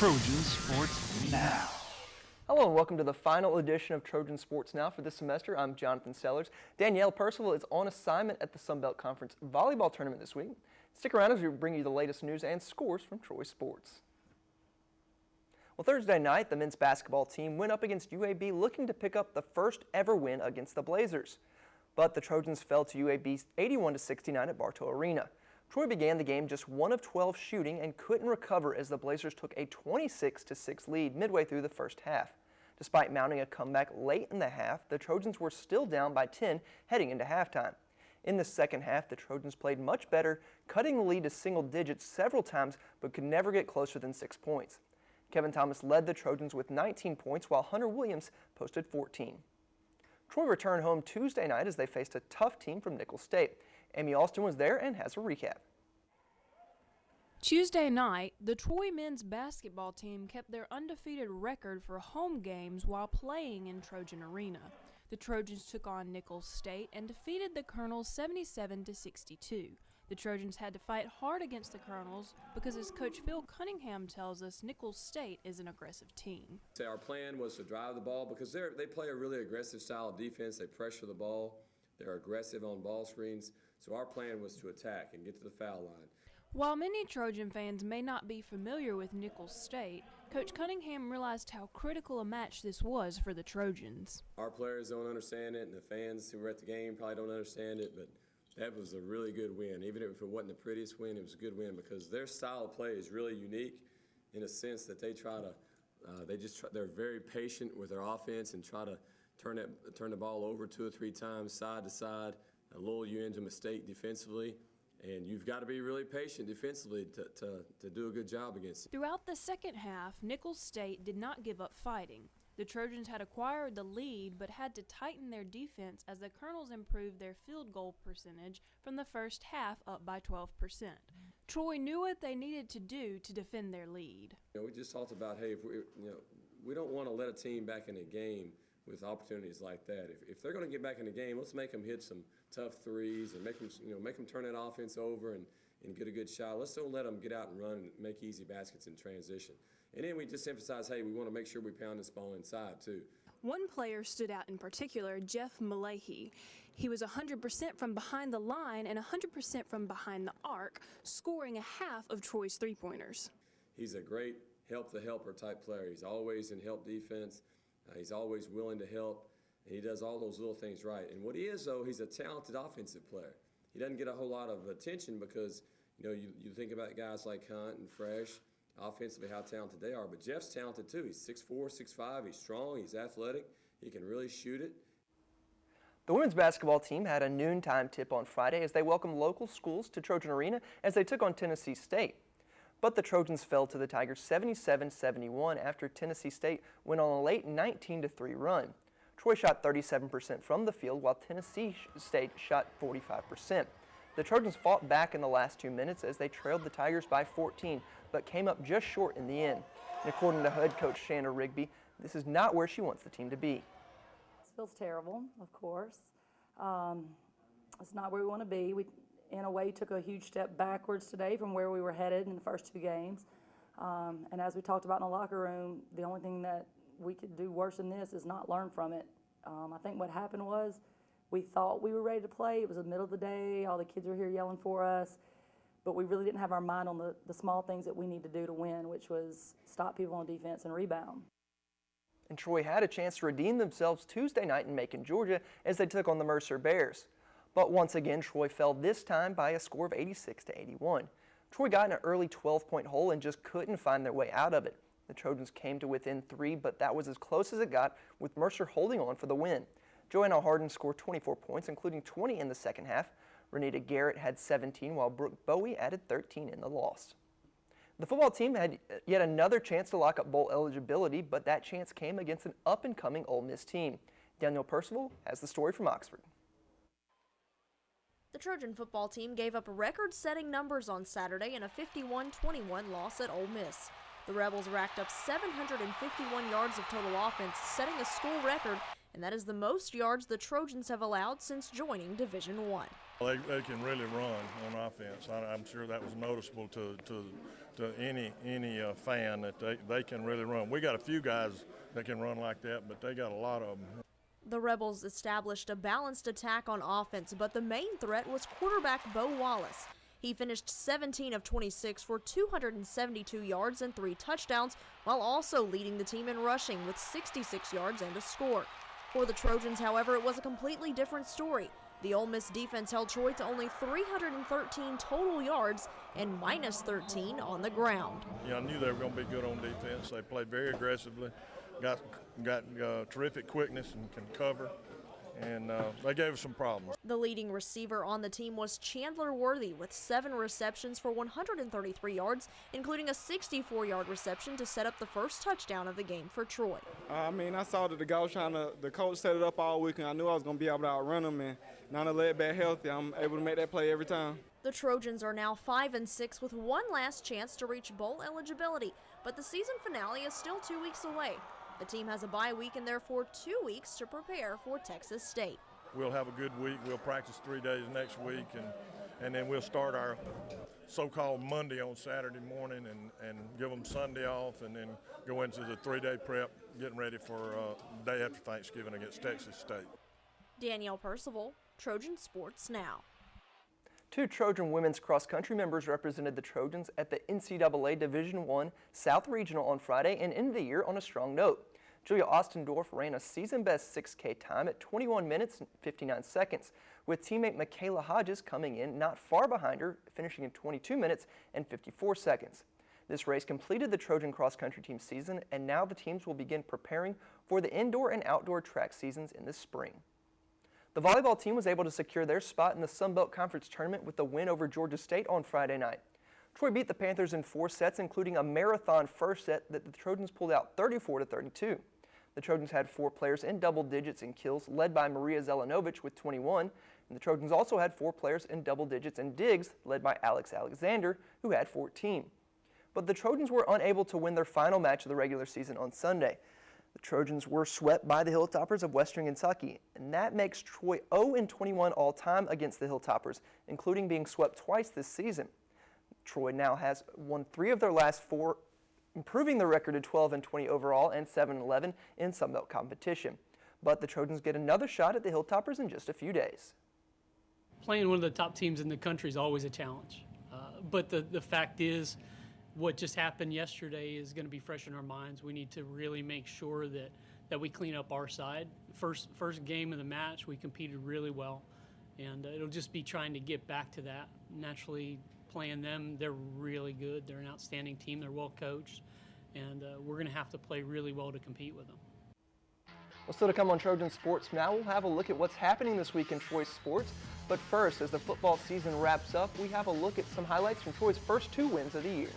Trojan Sports Now. Hello and welcome to the final edition of Trojan Sports Now for this semester. I'm Jonathan Sellers. Danielle Percival is on assignment at the Sun Belt Conference volleyball tournament this week. Stick around as we bring you the latest news and scores from Troy Sports. Well, Thursday night, the men's basketball team went up against UAB looking to pick up the first ever win against the Blazers. But the Trojans fell to UAB 81-69 at Bartow Arena. Troy began the game just 1 of 12 shooting and couldn't recover as the Blazers took a 26-6 lead midway through the first half. Despite mounting a comeback late in the half, the Trojans were still down by 10 heading into halftime. In the second half, the Trojans played much better, cutting the lead to single digits several times but could never get closer than 6 points. Kevin Thomas led the Trojans with 19 points while Hunter Williams posted 14. Troy returned home Tuesday night as they faced a tough team from Nicholls State. Amy Alston was there and has a recap. Tuesday night, the Troy men's basketball team kept their undefeated record for home games while playing in Trojan Arena. The Trojans took on Nicholls State and defeated the Colonels 77-62. The Trojans had to fight hard against the Colonels because, as Coach Phil Cunningham tells us, Nicholls State is an aggressive team. Our plan was to drive the ball because they play a really aggressive style of defense. They pressure the ball. They're aggressive on ball screens. So our plan was to attack and get to the foul line. While many Trojan fans may not be familiar with Nicholls State, Coach Cunningham realized how critical a match this was for the Trojans. Our players don't understand it, and the fans who were at the game probably don't understand it, but that was a really good win. Even if it wasn't the prettiest win, it was a good win because their style of play is really unique in a sense that they try to, they're very patient with their offense and try to turn the ball over 2 or 3 times, side to side, lull you into a mistake defensively. And you've got to be really patient defensively to do a good job against it. Throughout the second half, Nicholls State did not give up fighting. The Trojans had acquired the lead but had to tighten their defense as the Colonels improved their field goal percentage from the first half up by 12%. Troy knew what they needed to do to defend their lead. We just talked about, hey, we don't want to let a team back in a game with opportunities like that. If they're going to get back in the game, let's make them hit some tough threes and make them turn that offense over and get a good shot. Let's don't let them get out and run and make easy baskets in transition. And then we just emphasize, hey, we want to make sure we pound this ball inside too. One player stood out in particular, Jeff Malahy. He was 100% from behind the line and 100% from behind the arc, scoring a half of Troy's three-pointers. He's a great help-the-helper type player. He's always in help defense. He's always willing to help, and he does all those little things right. And what he is, though, he's a talented offensive player. He doesn't get a whole lot of attention because, you think about guys like Hunt and Fresh, offensively how talented they are. But Jeff's talented, too. He's 6'4", 6'5". He's strong. He's athletic. He can really shoot it. The women's basketball team had a noontime tip on Friday as they welcomed local schools to Trojan Arena as they took on Tennessee State. But the Trojans fell to the Tigers 77-71 after Tennessee State went on a late 19-3 run. Troy shot 37% from the field while Tennessee State shot 45%. The Trojans fought back in the last 2 minutes as they trailed the Tigers by 14, but came up just short in the end. And according to head coach Shanna Rigby, this is not where she wants the team to be. It feels terrible, of course. It's not where we want to be. We, in a way, took a huge step backwards today from where we were headed in the first 2 games. And as we talked about in the locker room, the only thing that we could do worse than this is not learn from it. I think what happened was we thought we were ready to play. It was the middle of the day. All the kids were here yelling for us. But we really didn't have our mind on the small things that we need to do to win, which was stop people on defense and rebound. And Troy had a chance to redeem themselves Tuesday night in Macon, Georgia, as they took on the Mercer Bears. But once again, Troy fell this time by a score of 86-81. Troy got in an early 12-point hole and just couldn't find their way out of it. The Trojans came to within 3, but that was as close as it got, with Mercer holding on for the win. Joanna Harden scored 24 points, including 20 in the second half. Renita Garrett had 17, while Brooke Bowie added 13 in the loss. The football team had yet another chance to lock up bowl eligibility, but that chance came against an up-and-coming Ole Miss team. Danielle Percival has the story from Oxford. The Trojan football team gave up record-setting numbers on Saturday in a 51-21 loss at Ole Miss. The Rebels racked up 751 yards of total offense, setting a school record, and that is the most yards the Trojans have allowed since joining Division I. They can really run on offense. I'm sure that was noticeable to any fan that they can really run. We got a few guys that can run like that, but they got a lot of them. The Rebels established a balanced attack on offense, but the main threat was quarterback Bo Wallace. He finished 17 of 26 for 272 yards and 3 touchdowns, while also leading the team in rushing with 66 yards and a score. For the Trojans, however, it was a completely different story. The Ole Miss defense held Troy to only 313 total yards and minus 13 on the ground. Yeah, I knew they were going to be good on defense. They played very aggressively, got terrific quickness and can cover, and they gave us some problems. The leading receiver on the team was Chandler Worthy with 7 receptions for 133 yards, including a 64-yard reception to set up the first touchdown of the game for Troy. I saw that the coach set it up all week, and I knew I was going to be able to outrun them, and now they're laid back healthy. I'm able to make that play every time. The Trojans are now 5-6 with one last chance to reach bowl eligibility, but the season finale is still 2 weeks away. The team has a bye week and therefore 2 weeks to prepare for Texas State. We'll have a good week. We'll practice 3 days next week, and then we'll start our so-called Monday on Saturday morning and give them Sunday off, and then go into the 3-day prep, getting ready for the day after Thanksgiving against Texas State. Danielle Percival, Trojan Sports Now. 2 Trojan women's cross-country members represented the Trojans at the NCAA Division I South Regional on Friday and ended the year on a strong note. Julia Ostendorf ran a season-best 6K time at 21 minutes and 59 seconds, with teammate Michaela Hodges coming in not far behind her, finishing in 22 minutes and 54 seconds. This race completed the Trojan cross-country team season, and now the teams will begin preparing for the indoor and outdoor track seasons in the spring. The volleyball team was able to secure their spot in the Sun Belt Conference tournament with a win over Georgia State on Friday night. Troy beat the Panthers in 4 sets, including a marathon first set that the Trojans pulled out 34-32. The Trojans had 4 players in double digits in kills, led by Maria Zelenovic with 21, and the Trojans also had 4 players in double digits in digs, led by Alex Alexander, who had 14. But the Trojans were unable to win their final match of the regular season on Sunday. The Trojans were swept by the Hilltoppers of Western Kentucky, and that makes Troy 0-21 all-time against the Hilltoppers, including being swept twice this season. Troy now has won 3 of their last 4, improving their record to 12-20 overall and 7-11 in Sun Belt competition. But the Trojans get another shot at the Hilltoppers in just a few days. Playing one of the top teams in the country is always a challenge, but the fact is, what just happened yesterday is going to be fresh in our minds. We need to really make sure that we clean up our side. First game of the match, we competed really well, and it'll just be trying to get back to that. Naturally, playing them, they're really good. They're an outstanding team. They're well coached, and we're going to have to play really well to compete with them. Well, still to come on Trojan Sports Now, we'll have a look at what's happening this week in Troy sports. But first, as the football season wraps up, we have a look at some highlights from Troy's first 2 wins of the year.